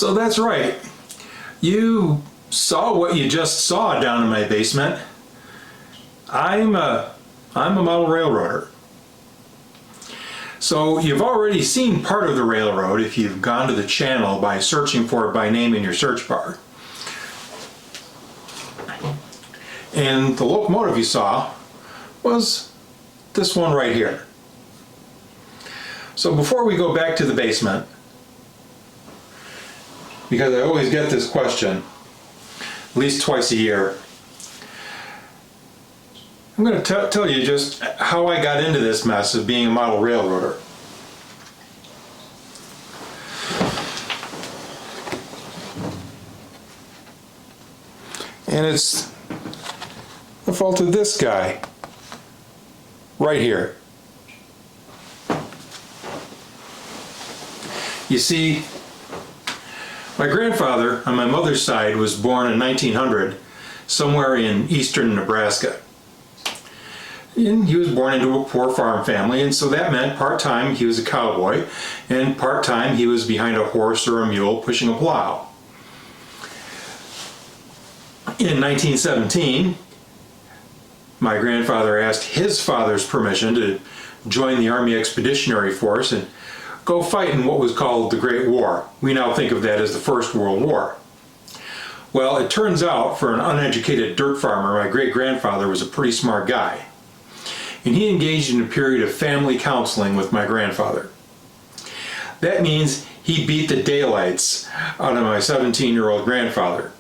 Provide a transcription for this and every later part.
So that's right. You saw what you just saw down in my basement. I'm a model railroader. So you've already seen part of the railroad if you've gone to the channel by searching for it by name in your search bar. And the locomotive you saw was this one right here. So before we go back to the basement, because I always get this question at least twice a year, I'm going to tell you just how I got into this mess of being a model railroader. And it's the fault of this guy right here. You see, my grandfather on my mother's side was born in 1900 somewhere in eastern Nebraska. And he was born into a poor farm family, and so that meant part-time he was a cowboy and part-time he was behind a horse or a mule pushing a plow. In 1917, my grandfather asked his father's permission to join the Army Expeditionary Force and go fight in what was called the Great War. We now think of that as the First World War. Well, it turns out for an uneducated dirt farmer, my great-grandfather was a pretty smart guy. And he engaged in a period of family counseling with my grandfather. That means he beat the daylights out of my 17-year-old grandfather.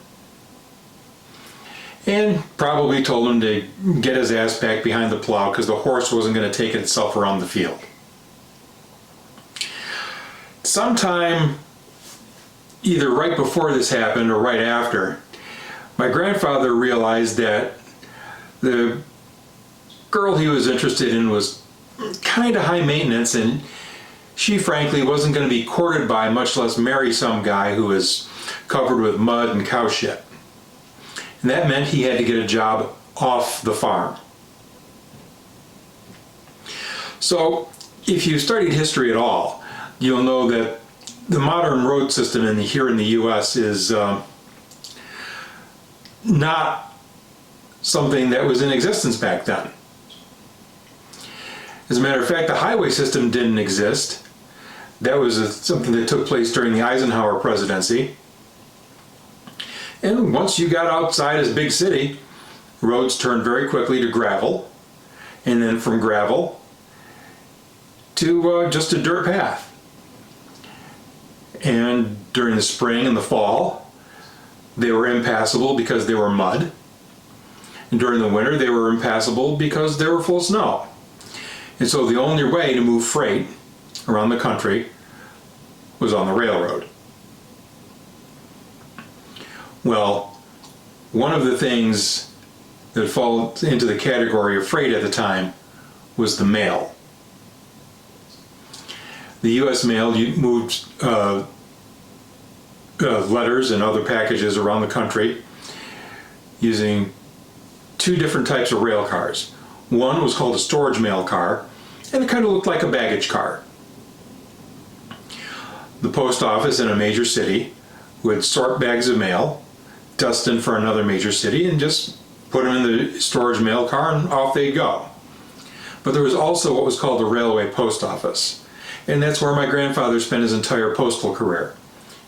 And probably told him to get his ass back behind the plow because the horse wasn't going to take itself around the field. Sometime either right before this happened or right after, my grandfather realized that the girl he was interested in was kind of high maintenance, and she frankly wasn't going to be courted by, much less marry some guy who was covered with mud and cow shit. And that meant he had to get a job off the farm. So if you studied history at all, you'll know that the modern road system here in the US is not something that was in existence back then. As a matter of fact, the highway system didn't exist. That was something that took place during the Eisenhower presidency. And once you got outside this big city, roads turned very quickly to gravel, and then from gravel to just a dirt path. And during the spring and the fall, they were impassable because they were mud. And during the winter, they were impassable because they were full of snow. And so the only way to move freight around the country was on the railroad. Well, one of the things that fall into the category of freight at the time was the mail. The U.S. mail moved letters and other packages around the country using two different types of rail cars. One was called a storage mail car, and it kind of looked like a baggage car. The post office in a major city would sort bags of mail, dust them for another major city, and just put them in the storage mail car and off they'd go. But there was also what was called the railway post office, and that's where my grandfather spent his entire postal career.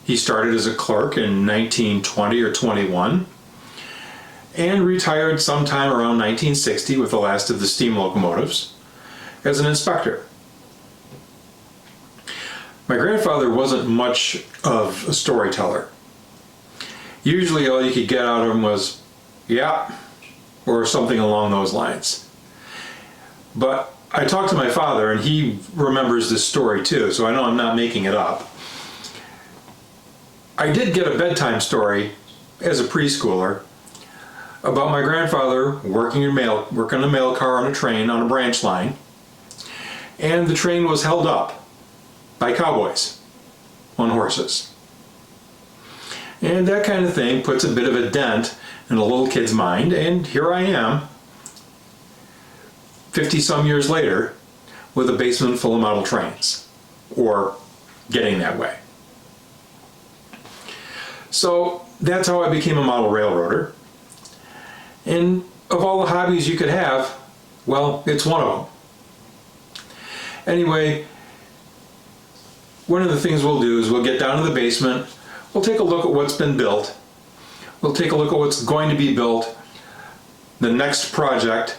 He started as a clerk in 1920 or 21 and retired sometime around 1960 with the last of the steam locomotives as an inspector. My grandfather wasn't much of a storyteller. Usually all you could get out of him was, yeah, or something along those lines. But I talked to my father and he remembers this story too, so I know I'm not making it up. I did get a bedtime story as a preschooler about my grandfather working a mail car on a train on a branch line, and the train was held up by cowboys on horses. And that kind of thing puts a bit of a dent in a little kid's mind, and here I am 50 some years later with a basement full of model trains, or getting that way. So that's how I became a model railroader. And of all the hobbies you could have, well, it's one of them. Anyway, one of the things we'll do is we'll get down to the basement, we'll take a look at what's been built, we'll take a look at what's going to be built, the next project,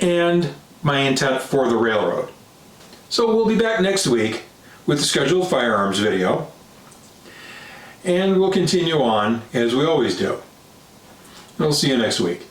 and my intent for the railroad. So we'll be back next week with the scheduled firearms video, and we'll continue on as we always do. We'll see you next week.